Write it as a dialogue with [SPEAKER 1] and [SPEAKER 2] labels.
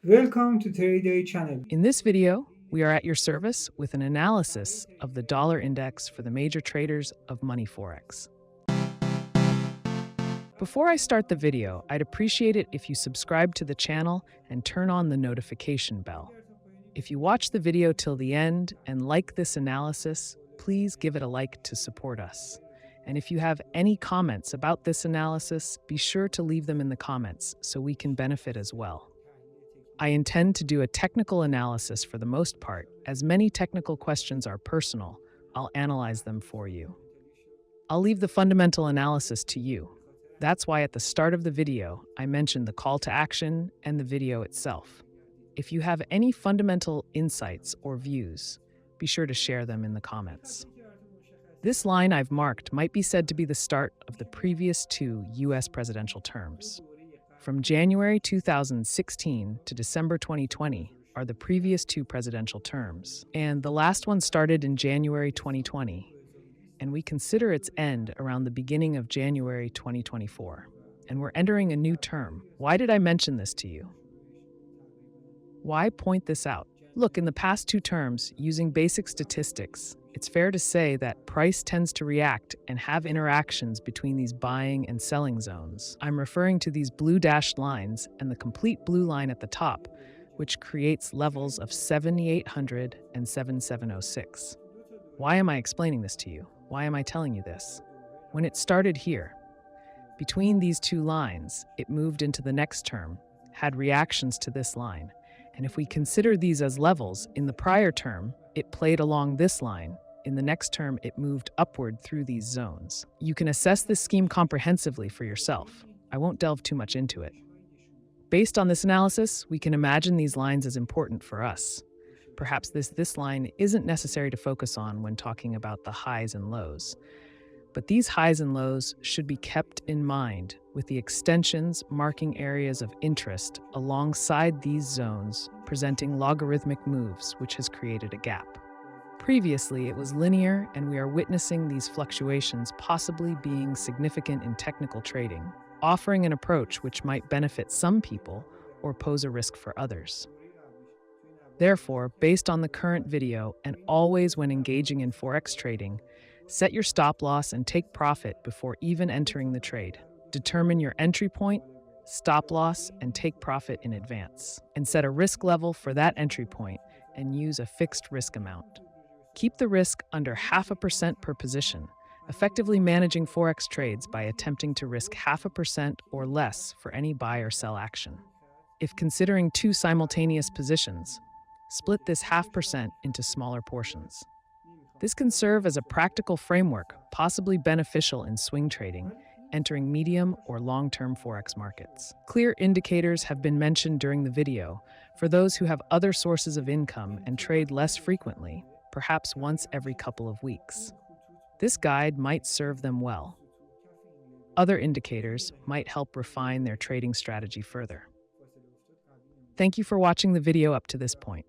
[SPEAKER 1] Welcome to Day channel.
[SPEAKER 2] In this video, we are at your service with an analysis of the dollar index for the major traders of money Forex. Before I start the video, I'd appreciate it if you subscribe to the channel and turn on the notification bell. If you watch the video till the end and like this analysis, please give it a like to support us. And if you have any comments about this analysis, be sure to leave them in the comments so we can benefit as well. I intend to do a technical analysis for the most part. As many technical questions are personal, I'll analyze them for you. I'll leave the fundamental analysis to you. That's why at the start of the video, I mentioned the call to action and the video itself. If you have any fundamental insights or views, be sure to share them in the comments. This line I've marked might be said to be the start of the previous two U.S. presidential terms. From January 2016 to December 2020 are the previous two presidential terms, and the last one started in January 2020, and we consider its end around the beginning of January 2024, and we're entering a new term. Why did I mention this to you? Why point this out? Look, in the past two terms, using basic statistics, it's fair to say that price tends to react and have interactions between these buying and selling zones. I'm referring to these blue dashed lines and the complete blue line at the top, which creates levels of 7,800 and 7,706. Why am I explaining this to you? Why am I telling you this? When it started here, between these two lines, it moved into the next term, had reactions to this line. And if we consider these as levels, in the prior term, it played along this line. In the next term, it moved upward through these zones. You can assess this scheme comprehensively for yourself. I won't delve too much into it. Based on this analysis, we can imagine these lines as important for us. Perhaps this line isn't necessary to focus on when talking about the highs and lows. But these highs and lows should be kept in mind with the extensions marking areas of interest alongside these zones, presenting logarithmic moves, which has created a gap. Previously, it was linear, and we are witnessing these fluctuations possibly being significant in technical trading, offering an approach which might benefit some people or pose a risk for others. Therefore, based on the current video, and always when engaging in Forex trading, set your stop loss and take profit before even entering the trade. Determine your entry point, stop loss, and take profit in advance. And set a risk level for that entry point and use a fixed risk amount. Keep the risk under 0.5% per position, effectively managing Forex trades by attempting to risk 0.5% or less for any buy or sell action. If considering two simultaneous positions, split this 0.5% into smaller portions. This can serve as a practical framework, possibly beneficial in swing trading, entering medium or long-term Forex markets. Clear indicators have been mentioned during the video for those who have other sources of income and trade less frequently, perhaps once every couple of weeks. This guide might serve them well. Other indicators might help refine their trading strategy further. Thank you for watching the video up to this point.